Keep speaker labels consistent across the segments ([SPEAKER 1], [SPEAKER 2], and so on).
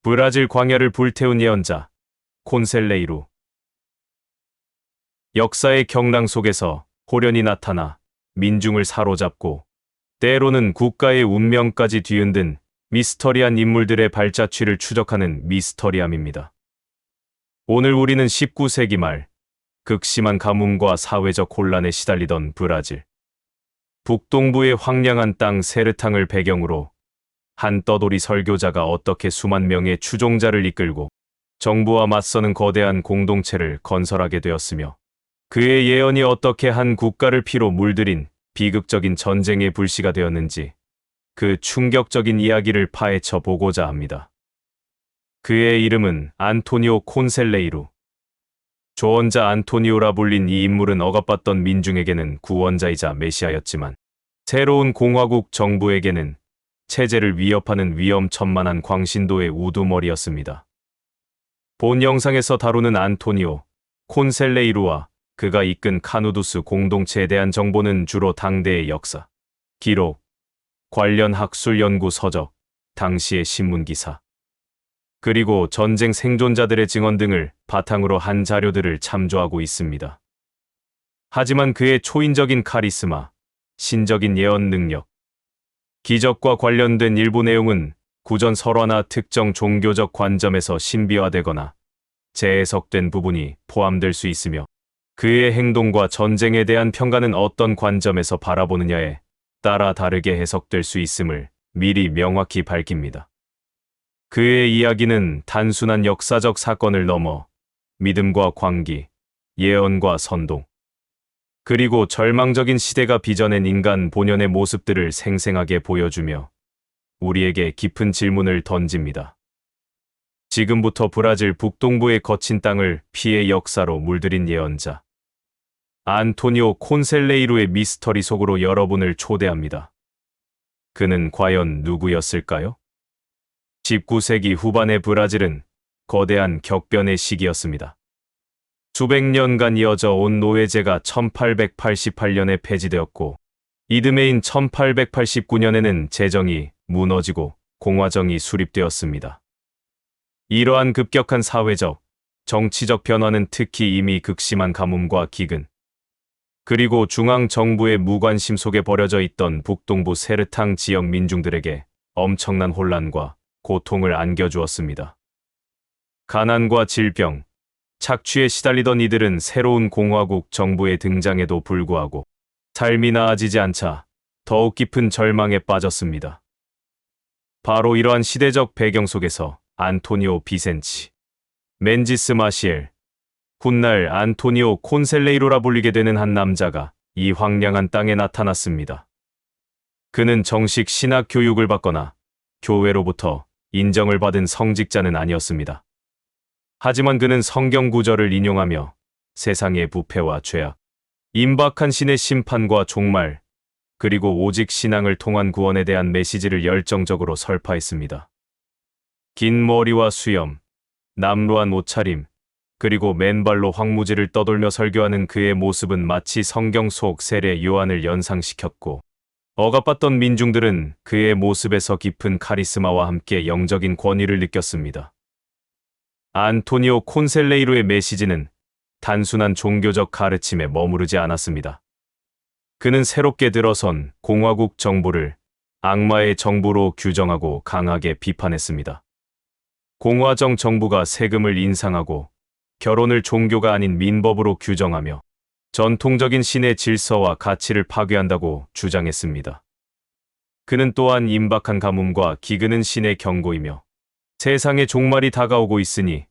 [SPEAKER 1] 브라질 광야를 불태운 예언자 콘셀레이루. 역사의 경랑 속에서 호련히 나타나 민중을 사로잡고 때로는 국가의 운명까지 뒤흔든 미스터리한 인물들의 발자취를 추적하는 미스터리함입니다. 오늘 우리는 19세기 말 극심한 가뭄과 사회적 혼란에 시달리던 브라질 북동부의 황량한 땅 세르탕을 배경으로 한 떠돌이 설교자가 어떻게 수만 명의 추종자를 이끌고 정부와 맞서는 거대한 공동체를 건설하게 되었으며, 그의 예언이 어떻게 한 국가를 피로 물들인 비극적인 전쟁의 불씨가 되었는지 그 충격적인 이야기를 파헤쳐 보고자 합니다. 그의 이름은 안토니오 콘셀레이루. 조언자 안토니오라 불린 이 인물은 억압받던 민중에게는 구원자이자 메시아였지만, 새로운 공화국 정부에게는 체제를 위협하는 위험천만한 광신도의 우두머리였습니다. 본 영상에서 다루는 안토니오 콘셀레이루와 그가 이끈 카누두스 공동체에 대한 정보는 주로 당대의 역사, 기록, 관련 학술 연구 서적, 당시의 신문기사, 그리고 전쟁 생존자들의 증언 등을 바탕으로 한 자료들을 참조하고 있습니다. 하지만 그의 초인적인 카리스마, 신적인 예언 능력, 기적과 관련된 일부 내용은 구전 설화나 특정 종교적 관점에서 신비화되거나 재해석된 부분이 포함될 수 있으며, 그의 행동과 전쟁에 대한 평가는 어떤 관점에서 바라보느냐에 따라 다르게 해석될 수 있음을 미리 명확히 밝힙니다. 그의 이야기는 단순한 역사적 사건을 넘어 믿음과 광기, 예언과 선동, 그리고 절망적인 시대가 빚어낸 인간 본연의 모습들을 생생하게 보여주며 우리에게 깊은 질문을 던집니다. 지금부터 브라질 북동부의 거친 땅을 피해 역사로 물들인 예언자 안토니오 콘셀레이루의 미스터리 속으로 여러분을 초대합니다. 그는 과연 누구였을까요? 19세기 후반의 브라질은 거대한 격변의 시기였습니다. 수백 년간 이어져 온 노예제가 1888년에 폐지되었고, 이듬해인 1889년에는 재정이 무너지고 공화정이 수립되었습니다. 이러한 급격한 사회적, 정치적 변화는 특히 이미 극심한 가뭄과 기근, 그리고 중앙정부의 무관심 속에 버려져 있던 북동부 세르탕 지역 민중들에게 엄청난 혼란과 고통을 안겨주었습니다. 가난과 질병, 착취에 시달리던 이들은 새로운 공화국 정부의 등장에도 불구하고 삶이 나아지지 않자 더욱 깊은 절망에 빠졌습니다. 바로 이러한 시대적 배경 속에서 안토니오 비센치 맨지스 마시엘, 훗날 안토니오 콘셀레이루라 불리게 되는 한 남자가 이 황량한 땅에 나타났습니다. 그는 정식 신학 교육을 받거나 교회로부터 인정을 받은 성직자는 아니었습니다. 하지만 그는 성경 구절을 인용하며 세상의 부패와 죄악, 임박한 신의 심판과 종말, 그리고 오직 신앙을 통한 구원에 대한 메시지를 열정적으로 설파했습니다. 긴 머리와 수염, 남루한 옷차림, 그리고 맨발로 황무지를 떠돌며 설교하는 그의 모습은 마치 성경 속 세례 요한을 연상시켰고, 억압받던 민중들은 그의 모습에서 깊은 카리스마와 함께 영적인 권위를 느꼈습니다. 안토니오 콘셀레이루의 메시지는 단순한 종교적 가르침에 머무르지 않았습니다. 그는 새롭게 들어선 공화국 정부를 악마의 정부로 규정하고 강하게 비판했습니다. 공화정 정부가 세금을 인상하고 결혼을 종교가 아닌 민법으로 규정하며 전통적인 신의 질서와 가치를 파괴한다고 주장했습니다. 그는 또한 임박한 가뭄과 기근은 신의 경고이며 세상의 종말이 다가오고 있으니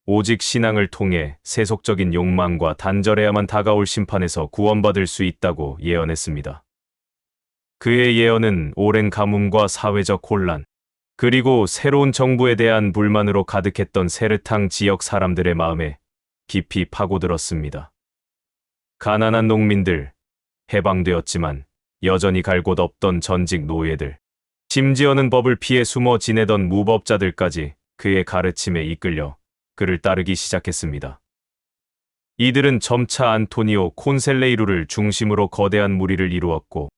[SPEAKER 1] 오직 신앙을 통해 세속적인 욕망과 단절해야만 다가올 심판에서 구원받을 수 있다고 예언했습니다. 그의 예언은 오랜 가뭄과 사회적 혼란, 그리고 새로운 정부에 대한 불만으로 가득했던 세르탕 지역 사람들의 마음에 깊이 파고들었습니다. 가난한 농민들, 해방되었지만 여전히 갈 곳 없던 전직 노예들, 심지어는 법을 피해 숨어 지내던 무법자들까지 그의 가르침에 이끌려 그를 따르기 시작했습니다. 이들은 점차 안토니오 콘셀레이루를 중심으로 거대한 무리를 이루었고,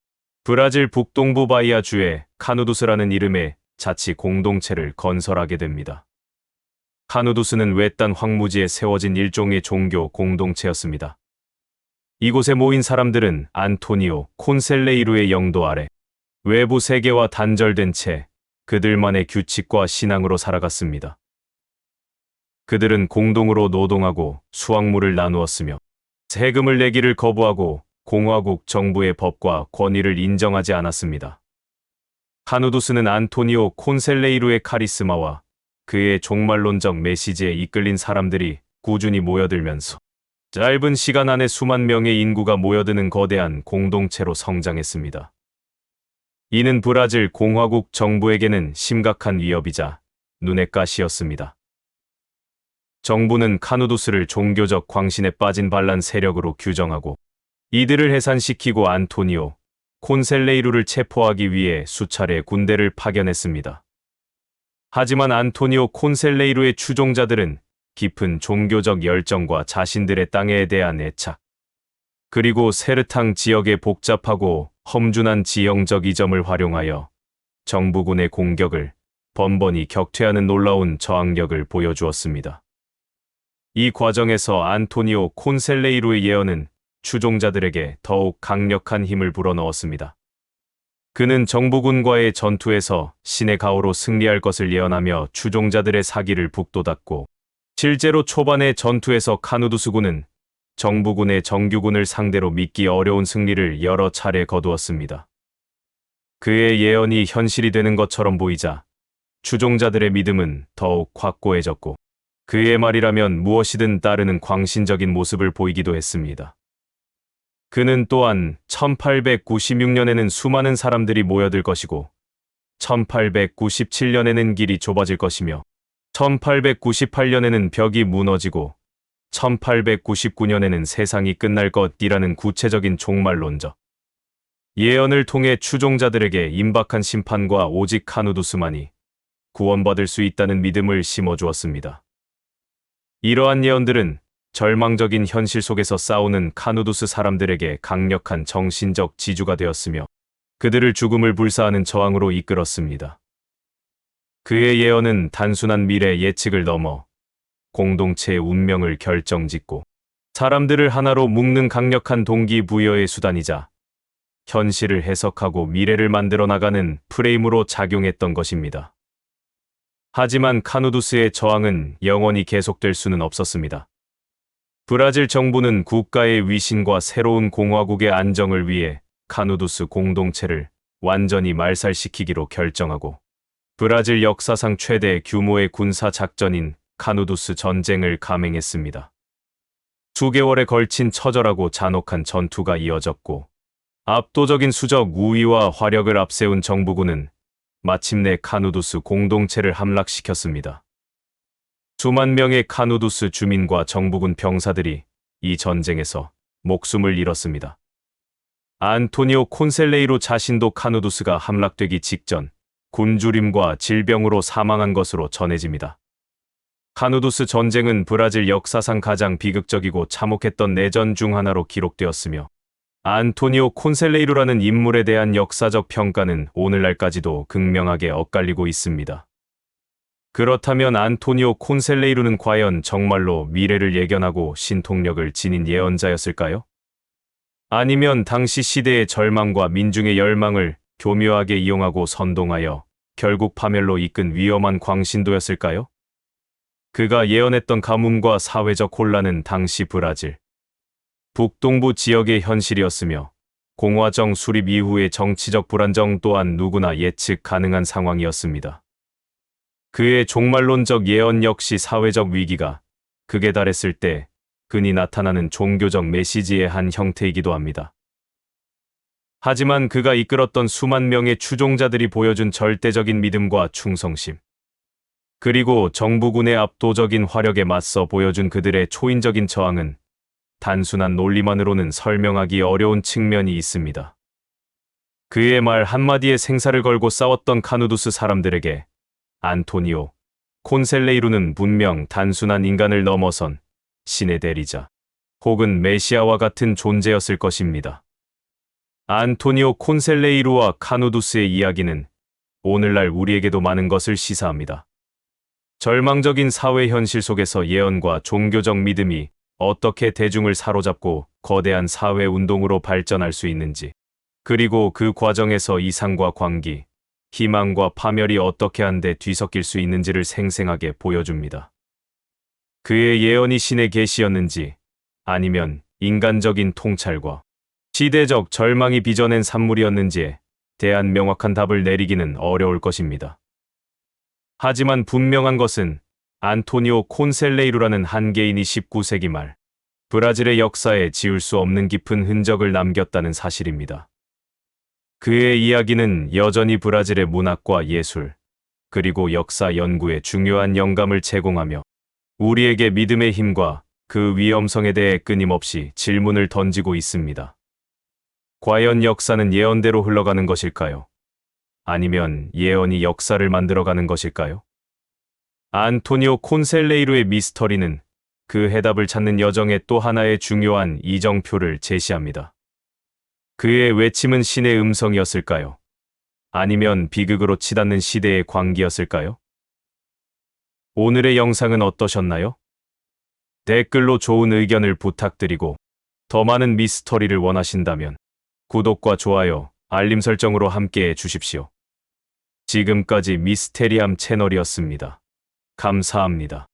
[SPEAKER 1] 브라질 북동부 바이아 주의 카누두스라는 이름의 자치 공동체를 건설하게 됩니다. 카누두스는 외딴 황무지에 세워진 일종의 종교 공동체였습니다. 이곳에 모인 사람들은 안토니오 콘셀레이루의 영도 아래 외부 세계와 단절된 채 그들만의 규칙과 신앙으로 살아갔습니다. 그들은 공동으로 노동하고 수확물을 나누었으며 세금을 내기를 거부하고 공화국 정부의 법과 권위를 인정하지 않았습니다. 카누두스는 안토니오 콘셀레이루의 카리스마와 그의 종말론적 메시지에 이끌린 사람들이 꾸준히 모여들면서 짧은 시간 안에 수만 명의 인구가 모여드는 거대한 공동체로 성장했습니다. 이는 브라질 공화국 정부에게는 심각한 위협이자 눈의 가시였습니다. 정부는 카누두스를 종교적 광신에 빠진 반란 세력으로 규정하고 이들을 해산시키고 안토니오 콘셀레이루를 체포하기 위해 수차례 군대를 파견했습니다. 하지만 안토니오 콘셀레이루의 추종자들은 깊은 종교적 열정과 자신들의 땅에 대한 애착, 그리고 세르탕 지역의 복잡하고 험준한 지형적 이점을 활용하여 정부군의 공격을 번번이 격퇴하는 놀라운 저항력을 보여주었습니다. 이 과정에서 안토니오 콘셀레이루의 예언은 추종자들에게 더욱 강력한 힘을 불어넣었습니다. 그는 정부군과의 전투에서 신의 가호로 승리할 것을 예언하며 추종자들의 사기를 북돋았고, 실제로 초반의 전투에서 카누두스군은 정부군의 정규군을 상대로 믿기 어려운 승리를 여러 차례 거두었습니다. 그의 예언이 현실이 되는 것처럼 보이자 추종자들의 믿음은 더욱 확고해졌고, 그의 말이라면 무엇이든 따르는 광신적인 모습을 보이기도 했습니다. 그는 또한 1896년에는 수많은 사람들이 모여들 것이고 1897년에는 길이 좁아질 것이며 1898년에는 벽이 무너지고 1899년에는 세상이 끝날 것이라는 구체적인 종말론적 예언을 통해 추종자들에게 임박한 심판과 오직 카누두스만이 구원받을 수 있다는 믿음을 심어주었습니다. 이러한 예언들은 절망적인 현실 속에서 싸우는 카누두스 사람들에게 강력한 정신적 지주가 되었으며 그들을 죽음을 불사하는 저항으로 이끌었습니다. 그의 예언은 단순한 미래 예측을 넘어 공동체의 운명을 결정짓고 사람들을 하나로 묶는 강력한 동기부여의 수단이자 현실을 해석하고 미래를 만들어 나가는 프레임으로 작용했던 것입니다. 하지만 카누두스의 저항은 영원히 계속될 수는 없었습니다. 브라질 정부는 국가의 위신과 새로운 공화국의 안정을 위해 카누두스 공동체를 완전히 말살시키기로 결정하고 브라질 역사상 최대 규모의 군사 작전인 카누두스 전쟁을 감행했습니다. 수개월에 걸친 처절하고 잔혹한 전투가 이어졌고 압도적인 수적 우위와 화력을 앞세운 정부군은 마침내 카누두스 공동체를 함락시켰습니다. 수만 명의 카누두스 주민과 정부군 병사들이 이 전쟁에서 목숨을 잃었습니다. 안토니오 콘셀레이루 자신도 카누두스가 함락되기 직전 굶주림과 질병으로 사망한 것으로 전해집니다. 카누두스 전쟁은 브라질 역사상 가장 비극적이고 참혹했던 내전 중 하나로 기록되었으며 안토니오 콘셀레이루라는 인물에 대한 역사적 평가는 오늘날까지도 극명하게 엇갈리고 있습니다. 그렇다면 안토니오 콘셀레이루는 과연 정말로 미래를 예견하고 신통력을 지닌 예언자였을까요? 아니면 당시 시대의 절망과 민중의 열망을 교묘하게 이용하고 선동하여 결국 파멸로 이끈 위험한 광신도였을까요? 그가 예언했던 가뭄과 사회적 혼란은 당시 브라질 북동부 지역의 현실이었으며 공화정 수립 이후의 정치적 불안정 또한 누구나 예측 가능한 상황이었습니다. 그의 종말론적 예언 역시 사회적 위기가 극에 달했을 때 그니 나타나는 종교적 메시지의 한 형태이기도 합니다. 하지만 그가 이끌었던 수만 명의 추종자들이 보여준 절대적인 믿음과 충성심, 그리고 정부군의 압도적인 화력에 맞서 보여준 그들의 초인적인 저항은 단순한 논리만으로는 설명하기 어려운 측면이 있습니다. 그의 말 한마디에 생사를 걸고 싸웠던 카누두스 사람들에게 안토니오 콘셀레이루는 분명 단순한 인간을 넘어선 신의 대리자 혹은 메시아와 같은 존재였을 것입니다. 안토니오 콘셀레이루와 카누두스의 이야기는 오늘날 우리에게도 많은 것을 시사합니다. 절망적인 사회 현실 속에서 예언과 종교적 믿음이 어떻게 대중을 사로잡고 거대한 사회 운동으로 발전할 수 있는지, 그리고 그 과정에서 이상과 광기, 희망과 파멸이 어떻게 한데 뒤섞일 수 있는지를 생생하게 보여줍니다. 그의 예언이 신의 계시였는지 아니면 인간적인 통찰과 시대적 절망이 빚어낸 산물이었는지에 대한 명확한 답을 내리기는 어려울 것입니다. 하지만 분명한 것은 안토니오 콘셀레이루라는 한 개인이 19세기 말 브라질의 역사에 지울 수 없는 깊은 흔적을 남겼다는 사실입니다. 그의 이야기는 여전히 브라질의 문학과 예술, 그리고 역사 연구에 중요한 영감을 제공하며 우리에게 믿음의 힘과 그 위험성에 대해 끊임없이 질문을 던지고 있습니다. 과연 역사는 예언대로 흘러가는 것일까요? 아니면 예언이 역사를 만들어가는 것일까요? 안토니오 콘셀레이루의 미스터리는 그 해답을 찾는 여정의 또 하나의 중요한 이정표를 제시합니다. 그의 외침은 신의 음성이었을까요? 아니면 비극으로 치닫는 시대의 광기였을까요? 오늘의 영상은 어떠셨나요? 댓글로 좋은 의견을 부탁드리고 더 많은 미스터리를 원하신다면 구독과 좋아요, 알림 설정으로 함께해 주십시오. 지금까지 미스테리함 채널이었습니다. 감사합니다.